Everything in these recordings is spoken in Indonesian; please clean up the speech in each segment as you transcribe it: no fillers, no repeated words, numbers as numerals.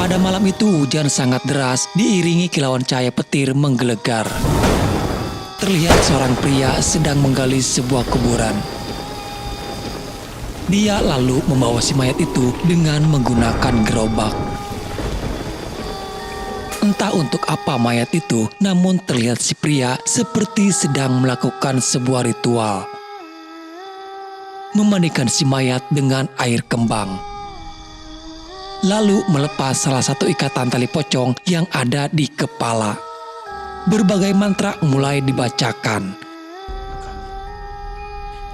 Pada malam itu hujan sangat deras diiringi kilauan cahaya petir menggelegar. Terlihat seorang pria sedang menggali sebuah kuburan. Dia lalu membawa si mayat itu dengan menggunakan gerobak. Entah untuk apa mayat itu, namun terlihat si pria seperti sedang melakukan sebuah ritual. Memandikan si mayat dengan air kembang. Lalu melepas salah satu ikatan tali pocong yang ada di kepala. Berbagai mantra mulai dibacakan.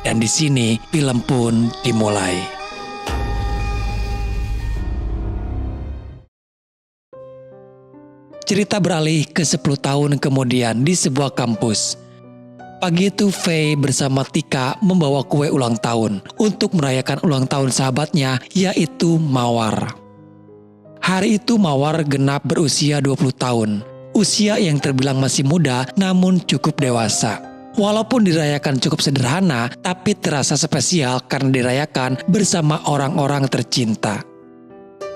Dan di sini film pun dimulai. Cerita beralih ke 10 tahun kemudian di sebuah kampus. Pagi itu Faye bersama Tika membawa kue ulang tahun untuk merayakan ulang tahun sahabatnya yaitu Mawar. Hari itu Mawar genap berusia 20 tahun. Usia yang terbilang masih muda namun cukup dewasa. Walaupun dirayakan cukup sederhana tapi terasa spesial karena dirayakan bersama orang-orang tercinta.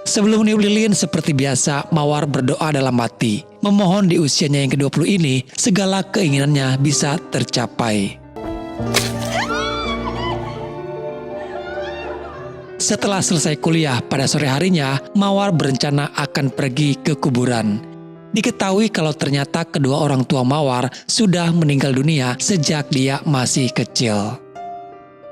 Sebelum niup lilin seperti biasa, Mawar berdoa dalam hati, memohon di usianya yang ke-20 ini segala keinginannya bisa tercapai. Setelah selesai kuliah pada sore harinya, Mawar berencana akan pergi ke kuburan. Diketahui kalau ternyata kedua orang tua Mawar sudah meninggal dunia sejak dia masih kecil.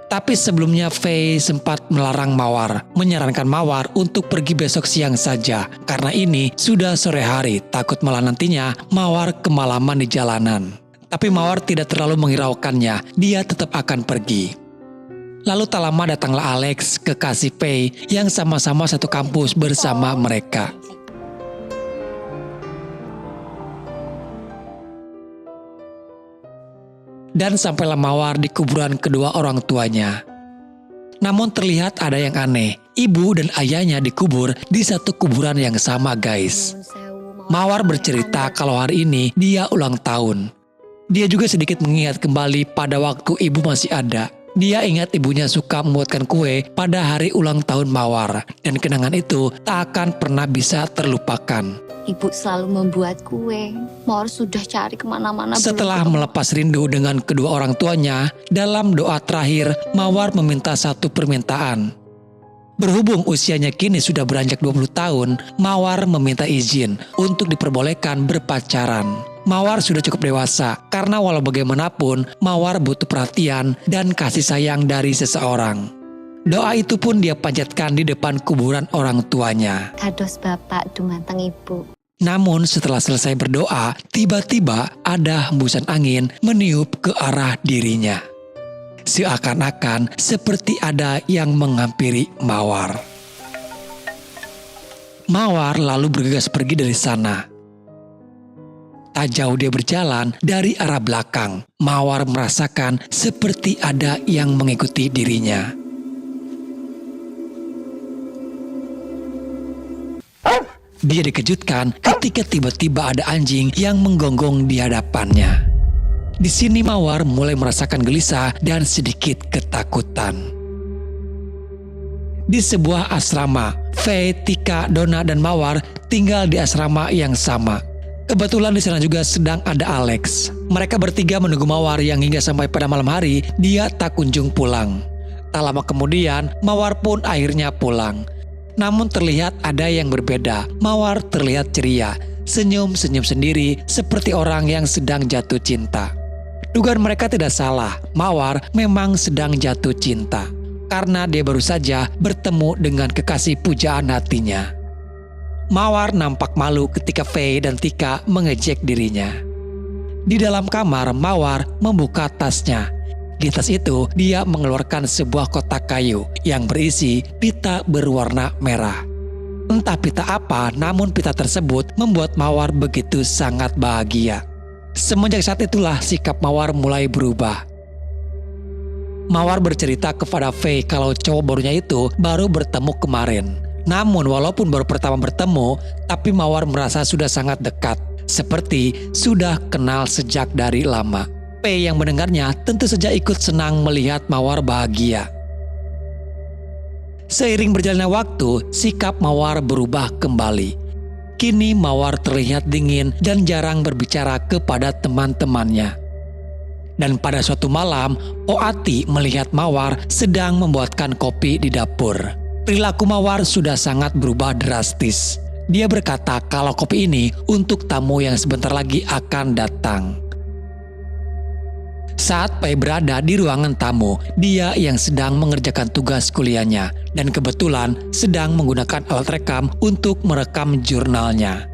Tapi sebelumnya Faye sempat melarang Mawar, menyarankan Mawar untuk pergi besok siang saja. Karena ini sudah sore hari, takut malah nantinya Mawar kemalaman di jalanan. Tapi Mawar tidak terlalu menghiraukannya, dia tetap akan pergi. Lalu tak lama datanglah Alex, kekasih Faye yang sama-sama satu kampus bersama mereka. Dan sampailah Mawar di kuburan kedua orang tuanya. Namun terlihat ada yang aneh. Ibu dan ayahnya dikubur di satu kuburan yang sama guys. Mawar bercerita kalau hari ini dia ulang tahun. Dia juga sedikit mengingat kembali pada waktu ibu masih ada. Dia ingat ibunya suka membuatkan kue pada hari ulang tahun Mawar. Dan kenangan itu tak akan pernah bisa terlupakan. Ibu selalu membuat kue. Mawar sudah cari kemana-mana. Setelah melepas rindu dengan kedua orang tuanya, dalam doa terakhir, Mawar meminta satu permintaan. Berhubung usianya kini sudah beranjak 20 tahun, Mawar meminta izin untuk diperbolehkan berpacaran. Mawar sudah cukup dewasa, karena walau bagaimanapun, Mawar butuh perhatian dan kasih sayang dari seseorang. Doa itu pun dia panjatkan di depan kuburan orang tuanya. Kados bapak dumateng ibu. Namun setelah selesai berdoa, tiba-tiba ada hembusan angin meniup ke arah dirinya. Seakan-akan seperti ada yang menghampiri Mawar. Mawar lalu bergegas pergi dari sana. Tak jauh dia berjalan dari arah belakang, Mawar merasakan seperti ada yang mengikuti dirinya. Dia dikejutkan ketika tiba-tiba ada anjing yang menggonggong di hadapannya. Di sini Mawar mulai merasakan gelisah dan sedikit ketakutan. Di sebuah asrama, Faye, Tika, Donna, dan Mawar tinggal di asrama yang sama. Kebetulan di sana juga sedang ada Alex. Mereka bertiga menunggu Mawar yang hingga sampai pada malam hari dia tak kunjung pulang. Tak lama kemudian, Mawar pun akhirnya pulang. Namun terlihat ada yang berbeda. Mawar terlihat ceria, senyum-senyum sendiri seperti orang yang sedang jatuh cinta. Dugaan mereka tidak salah, Mawar memang sedang jatuh cinta. Karena dia baru saja bertemu dengan kekasih pujaan hatinya. Mawar nampak malu ketika Faye dan Tika mengejek dirinya. Di dalam kamar, Mawar membuka tasnya. Di tas itu, dia mengeluarkan sebuah kotak kayu yang berisi pita berwarna merah. Entah pita apa, namun pita tersebut membuat Mawar begitu sangat bahagia. Semenjak saat itulah sikap Mawar mulai berubah. Mawar bercerita kepada Faye kalau cowok barunya itu baru bertemu kemarin. Namun walaupun baru pertama bertemu, tapi Mawar merasa sudah sangat dekat. Seperti sudah kenal sejak dari lama. Faye yang mendengarnya tentu saja ikut senang melihat Mawar bahagia. Seiring berjalannya waktu, sikap Mawar berubah kembali. Kini Mawar terlihat dingin dan jarang berbicara kepada teman-temannya. Dan pada suatu malam, Poati melihat Mawar sedang membuatkan kopi di dapur. Perilaku Mawar sudah sangat berubah drastis. Dia berkata kalau kopi ini untuk tamu yang sebentar lagi akan datang. Saat Pei berada di ruangan tamu, dia yang sedang mengerjakan tugas kuliahnya dan kebetulan sedang menggunakan alat rekam untuk merekam jurnalnya.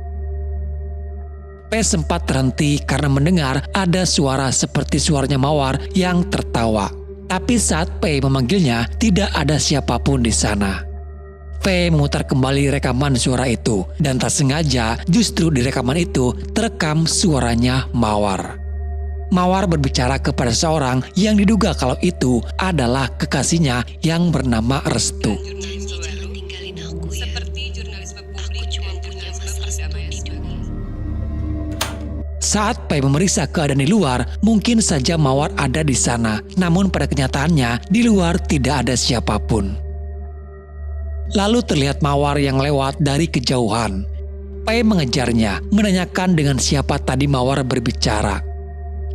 Pei sempat terhenti karena mendengar ada suara seperti suaranya Mawar yang tertawa. Tapi saat Pei memanggilnya, tidak ada siapapun di sana. Pei memutar kembali rekaman suara itu dan tak sengaja justru di rekaman itu terekam suaranya Mawar. Mawar berbicara kepada seorang yang diduga kalau itu adalah kekasihnya yang bernama Restu. Saat Pei memeriksa keadaan di luar, mungkin saja Mawar ada di sana. Namun pada kenyataannya, di luar tidak ada siapapun. Lalu terlihat Mawar yang lewat dari kejauhan. Pei mengejarnya, menanyakan dengan siapa tadi Mawar berbicara.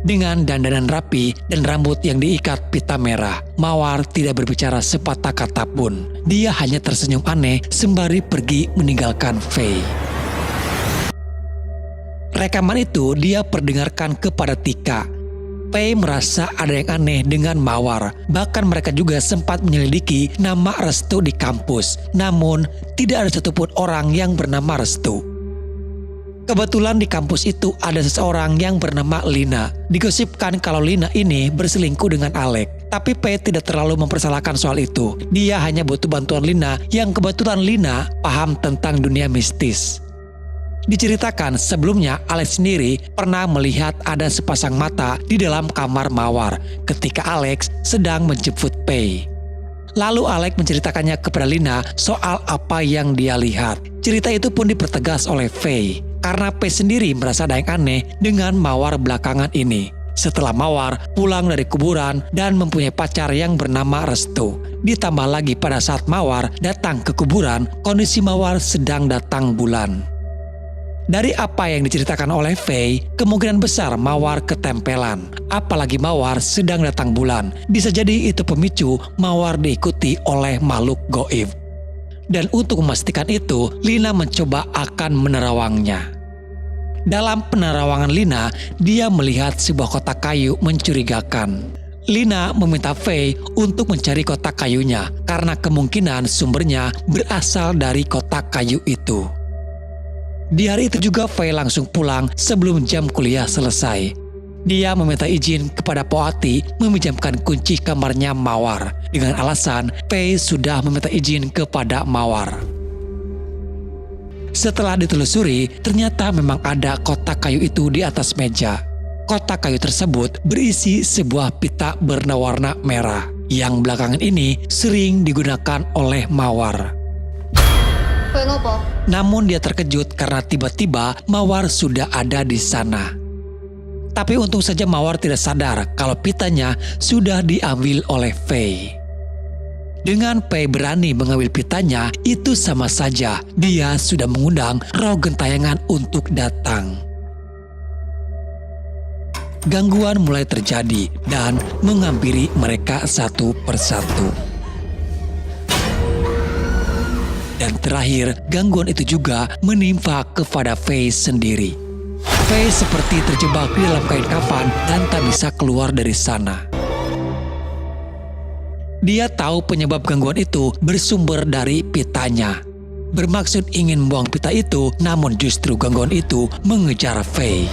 Dengan dandanan rapi dan rambut yang diikat pita merah, Mawar tidak berbicara sepatah kata pun. Dia hanya tersenyum aneh sembari pergi meninggalkan Fei. Rekaman itu dia perdengarkan kepada Tika. Pei merasa ada yang aneh dengan Mawar. Bahkan mereka juga sempat menyelidiki nama Restu di kampus. Namun tidak ada satupun orang yang bernama Restu. Kebetulan di kampus itu ada seseorang yang bernama Lina. Digosipkan kalau Lina ini berselingkuh dengan Alex. Tapi Pei tidak terlalu mempersalahkan soal itu. Dia hanya butuh bantuan Lina yang kebetulan Lina paham tentang dunia mistis. Diceritakan sebelumnya Alex sendiri pernah melihat ada sepasang mata di dalam kamar Mawar ketika Alex sedang menjemput Pei. Lalu Alex menceritakannya kepada Lina soal apa yang dia lihat. Cerita itu pun dipertegas oleh Fei karena Pei sendiri merasa ada yang aneh dengan Mawar belakangan ini. Setelah Mawar pulang dari kuburan dan mempunyai pacar yang bernama Restu. Ditambah lagi pada saat Mawar datang ke kuburan, kondisi Mawar sedang datang bulan. Dari apa yang diceritakan oleh Fei, kemungkinan besar Mawar ketempelan. Apalagi Mawar sedang datang bulan. Bisa jadi itu pemicu Mawar diikuti oleh makhluk goib. Dan untuk memastikan itu, Lina mencoba akan menerawangnya. Dalam penerawangan Lina, dia melihat sebuah kotak kayu mencurigakan. Lina meminta Fei untuk mencari kotak kayunya karena kemungkinan sumbernya berasal dari kotak kayu itu. Di hari itu juga Fei langsung pulang sebelum jam kuliah selesai. Dia meminta izin kepada Poati meminjamkan kunci kamarnya Mawar. Dengan alasan Fei sudah meminta izin kepada Mawar. Setelah ditelusuri, ternyata memang ada kotak kayu itu di atas meja. Kotak kayu tersebut berisi sebuah pita berwarna merah yang belakangan ini sering digunakan oleh Mawar. Namun dia terkejut karena tiba-tiba Mawar sudah ada di sana. Tapi untung saja Mawar tidak sadar kalau pitanya sudah diambil oleh Fei. Dengan Fei berani mengambil pitanya, itu sama saja dia sudah mengundang roh gentayangan untuk datang. Gangguan mulai terjadi dan menghampiri mereka satu persatu. Dan terakhir, gangguan itu juga menimpa kepada Fei sendiri. Fei seperti terjebak di dalam kain kafan dan tak bisa keluar dari sana. Dia tahu penyebab gangguan itu bersumber dari pitanya. Bermaksud ingin membuang pita itu, namun justru gangguan itu mengejar Fei.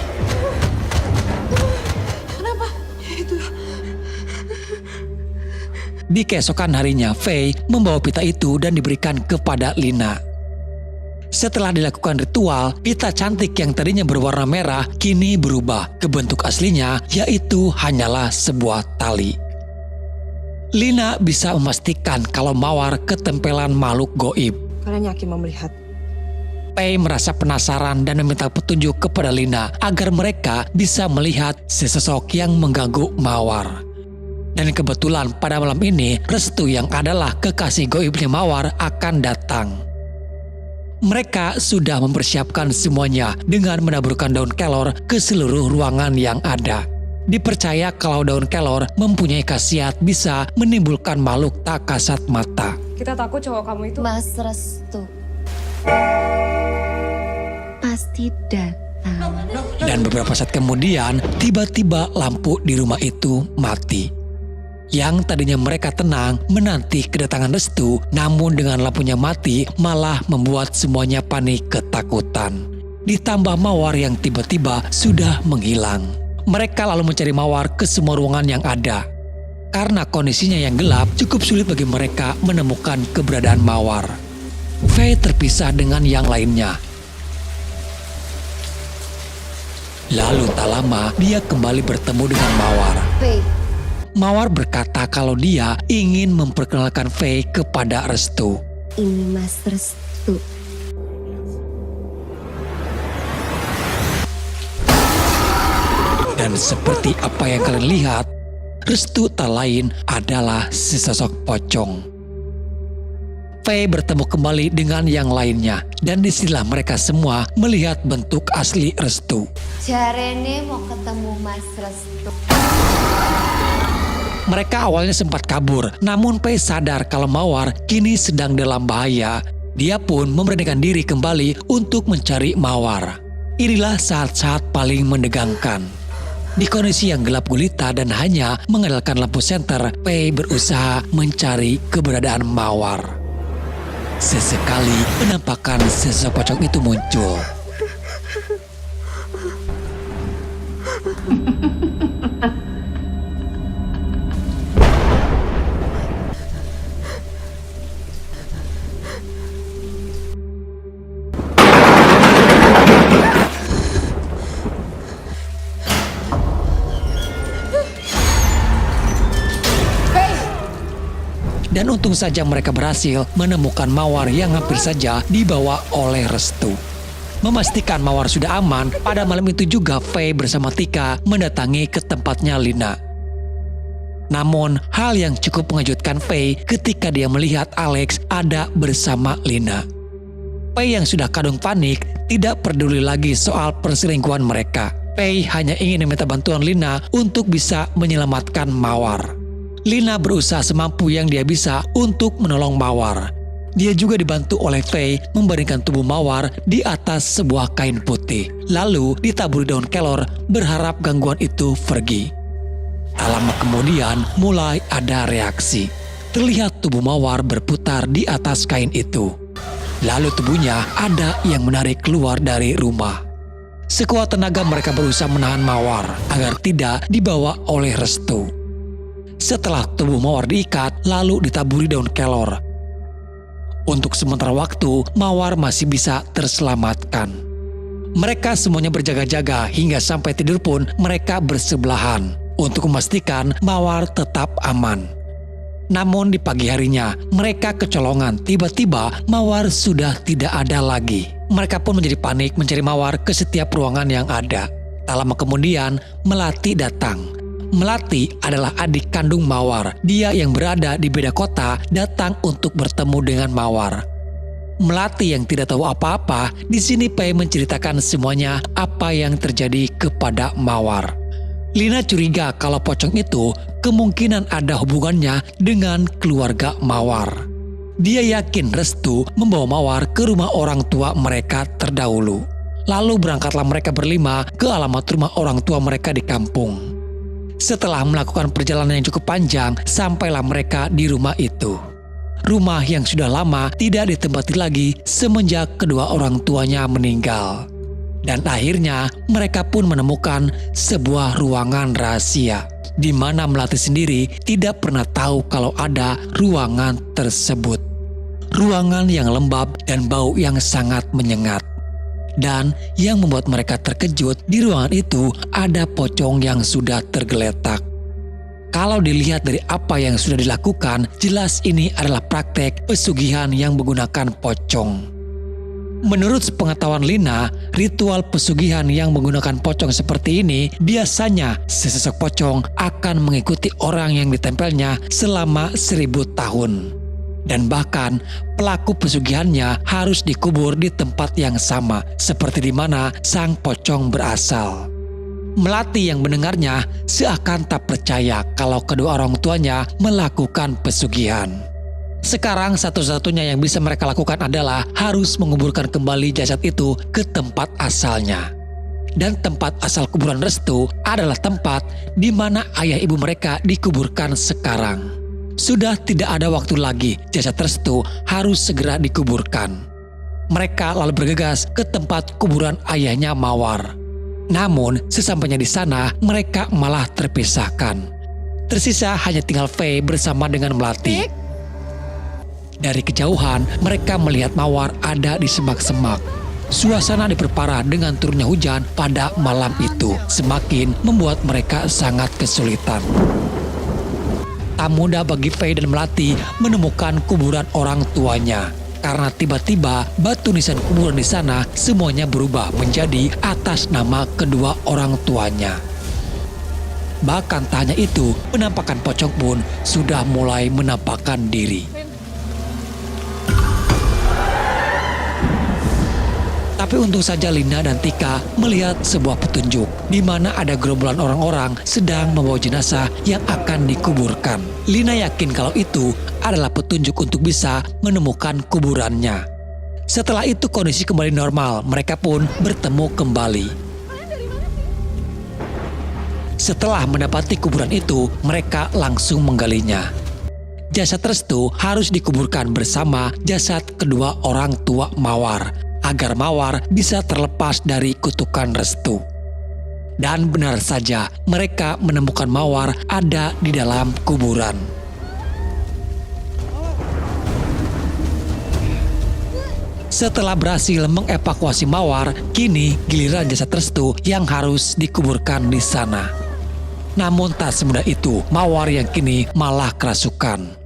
Di keesokan harinya, Fei membawa pita itu dan diberikan kepada Lina. Setelah dilakukan ritual, pita cantik yang tadinya berwarna merah kini berubah ke bentuk aslinya, yaitu hanyalah sebuah tali. Lina bisa memastikan kalau Mawar ketempelan makhluk goib. Kalian yakin mau melihat? Fei merasa penasaran dan meminta petunjuk kepada Lina agar mereka bisa melihat sesosok yang mengganggu Mawar. Dan kebetulan pada malam ini, Restu yang adalah kekasih goibnya Mawar akan datang. Mereka sudah mempersiapkan semuanya dengan menaburkan daun kelor ke seluruh ruangan yang ada. Dipercaya kalau daun kelor mempunyai khasiat bisa menimbulkan makhluk tak kasat mata. Kita takut cowok kamu itu. Mas Restu pasti datang. Dan beberapa saat kemudian, tiba-tiba lampu di rumah itu mati. Yang tadinya mereka tenang menanti kedatangan Restu, namun dengan lampunya mati malah membuat semuanya panik ketakutan. Ditambah Mawar yang tiba-tiba sudah menghilang. Mereka lalu mencari Mawar ke semua ruangan yang ada. Karena kondisinya yang gelap, cukup sulit bagi mereka menemukan keberadaan Mawar. Faye terpisah dengan yang lainnya. Lalu tak lama dia kembali bertemu dengan Mawar. Faye, Mawar berkata kalau dia ingin memperkenalkan Faye kepada Restu. ini Mas Restu. Dan seperti apa yang kalian lihat, Restu tak lain adalah sesosok pocong. Faye bertemu kembali dengan yang lainnya, dan disinilah mereka semua melihat bentuk asli Restu. Jarene mau ketemu Mas Restu. Mereka awalnya sempat kabur, namun Faye sadar kalau Mawar kini sedang dalam bahaya. Dia pun memberanikan diri kembali untuk mencari Mawar. Inilah saat-saat paling menegangkan. Di kondisi yang gelap gulita dan hanya mengandalkan lampu senter, Faye berusaha mencari keberadaan Mawar. Sesekali penampakan sesosok pocong itu muncul. Dan untung saja mereka berhasil menemukan Mawar yang hampir saja dibawa oleh Restu. Memastikan Mawar sudah aman, pada malam itu juga Faye bersama Tika mendatangi ke tempatnya Lina. Namun hal yang cukup mengejutkan Faye ketika dia melihat Alex ada bersama Lina. Faye yang sudah kadung panik tidak peduli lagi soal perselingkuhan mereka. Faye hanya ingin meminta bantuan Lina untuk bisa menyelamatkan Mawar. Lina berusaha semampu yang dia bisa untuk menolong Mawar. Dia juga dibantu oleh Faye membaringkan tubuh Mawar di atas sebuah kain putih. Lalu ditaburi daun kelor berharap gangguan itu pergi. Tak lama kemudian mulai ada reaksi. Terlihat tubuh Mawar berputar di atas kain itu. Lalu tubuhnya ada yang menarik keluar dari rumah. Sekuat tenaga mereka berusaha menahan Mawar agar tidak dibawa oleh Restu. Setelah tubuh Mawar diikat, lalu ditaburi daun kelor. Untuk sementara waktu, Mawar masih bisa terselamatkan. Mereka semuanya berjaga-jaga hingga sampai tidur pun mereka bersebelahan untuk memastikan Mawar tetap aman. Namun di pagi harinya, mereka kecolongan. Tiba-tiba Mawar sudah tidak ada lagi. Mereka pun menjadi panik mencari Mawar ke setiap ruangan yang ada. Tak lama kemudian, Melati datang. Melati adalah adik kandung Mawar. Dia yang berada di beda kota datang untuk bertemu dengan Mawar. Melati yang tidak tahu apa-apa, di sini Faye menceritakan semuanya apa yang terjadi kepada Mawar. Lina curiga kalau pocong itu kemungkinan ada hubungannya dengan keluarga Mawar. Dia yakin Restu membawa Mawar ke rumah orang tua mereka terdahulu. Lalu berangkatlah mereka berlima ke alamat rumah orang tua mereka di kampung. Setelah melakukan perjalanan yang cukup panjang, sampailah mereka di rumah itu. Rumah yang sudah lama tidak ditempati lagi semenjak kedua orang tuanya meninggal. Dan akhirnya mereka pun menemukan sebuah ruangan rahasia, di mana Melati sendiri tidak pernah tahu kalau ada ruangan tersebut. Ruangan yang lembab dan bau yang sangat menyengat. Dan yang membuat mereka terkejut, di ruangan itu ada pocong yang sudah tergeletak. Kalau dilihat dari apa yang sudah dilakukan, jelas ini adalah praktek pesugihan yang menggunakan pocong. Menurut sepengetahuan Lina, ritual pesugihan yang menggunakan pocong seperti ini biasanya sesosok pocong akan mengikuti orang yang ditempelnya selama 1000 tahun. Dan bahkan pelaku pesugihannya harus dikubur di tempat yang sama seperti di mana sang pocong berasal. Melati yang mendengarnya seakan tak percaya kalau kedua orang tuanya melakukan pesugihan. Sekarang satu-satunya yang bisa mereka lakukan adalah harus menguburkan kembali jasad itu ke tempat asalnya. Dan tempat asal kuburan Restu adalah tempat di mana ayah ibu mereka dikuburkan sekarang. Sudah tidak ada waktu lagi, jasad Restu harus segera dikuburkan. Mereka lalu bergegas ke tempat kuburan ayahnya Mawar. Namun sesampainya di sana mereka malah terpisahkan. Tersisa hanya tinggal Faye bersama dengan Melati. Dari kejauhan mereka melihat Mawar ada di semak-semak. Suasana diperparah dengan turunnya hujan pada malam itu, semakin membuat mereka sangat kesulitan. Tak mudah bagi Faye dan Melati menemukan kuburan orang tuanya. Karena tiba-tiba batu nisan kuburan di sana semuanya berubah menjadi atas nama kedua orang tuanya. Bahkan tak hanya itu, penampakan pocong pun sudah mulai menampakkan diri. Tapi untung saja Lina dan Tika melihat sebuah petunjuk di mana ada gerombolan orang-orang sedang membawa jenazah yang akan dikuburkan. Lina yakin kalau itu adalah petunjuk untuk bisa menemukan kuburannya. Setelah itu kondisi kembali normal, mereka pun bertemu kembali. Setelah mendapati kuburan itu, mereka langsung menggalinya. Jasad Restu harus dikuburkan bersama jasad kedua orang tua Mawar, agar Mawar bisa terlepas dari kutukan Restu. Dan benar saja, mereka menemukan Mawar ada di dalam kuburan. Setelah berhasil mengevakuasi Mawar, kini giliran jasad Restu yang harus dikuburkan di sana. Namun tak semudah itu, Mawar yang kini malah kerasukan.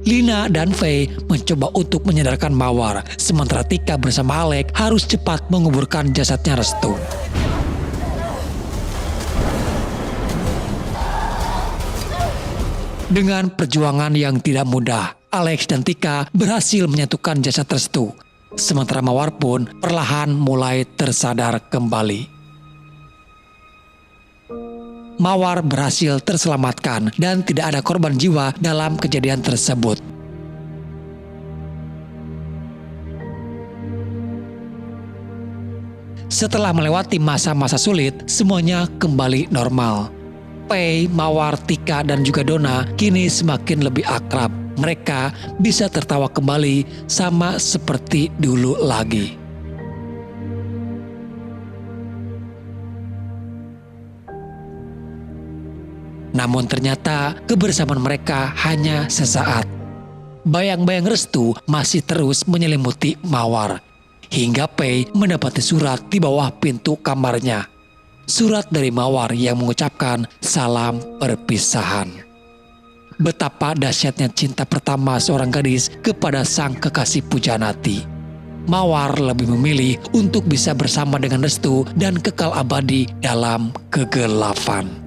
Lina dan Faye mencoba untuk menyadarkan Mawar, sementara Tika bersama Alek harus cepat menguburkan jasadnya Restu. Dengan perjuangan yang tidak mudah, Alex dan Tika berhasil menyatukan jasad Restu. Sementara Mawar pun perlahan mulai tersadar kembali. Mawar berhasil terselamatkan dan tidak ada korban jiwa dalam kejadian tersebut. Setelah melewati masa-masa sulit, semuanya kembali normal. Faye, Mawar, Tika, dan juga Donna kini semakin lebih akrab. Mereka bisa tertawa kembali sama seperti dulu lagi. Namun ternyata kebersamaan mereka hanya sesaat. Bayang-bayang Restu masih terus menyelimuti Mawar. Hingga Faye mendapati surat di bawah pintu kamarnya. Surat dari Mawar yang mengucapkan salam perpisahan. Betapa dahsyatnya cinta pertama seorang gadis kepada sang kekasih pujanati. Mawar lebih memilih untuk bisa bersama dengan Restu dan kekal abadi dalam kegelapan.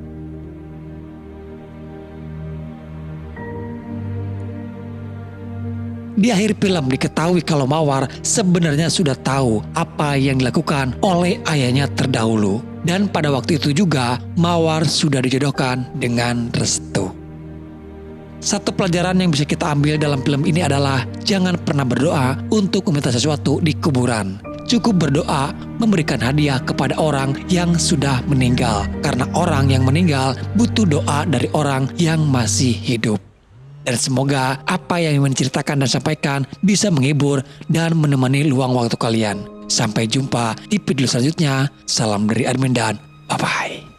Di akhir film diketahui kalau Mawar sebenarnya sudah tahu apa yang dilakukan oleh ayahnya terdahulu. Dan pada waktu itu juga Mawar sudah dijodohkan dengan Restu. Satu pelajaran yang bisa kita ambil dalam film ini adalah jangan pernah berdoa untuk meminta sesuatu di kuburan. Cukup berdoa memberikan hadiah kepada orang yang sudah meninggal. Karena orang yang meninggal butuh doa dari orang yang masih hidup. Dan semoga apa yang ingin diceritakan dan sampaikan bisa menghibur dan menemani luang waktu kalian. Sampai jumpa di video selanjutnya. Salam dari admin dan bye-bye.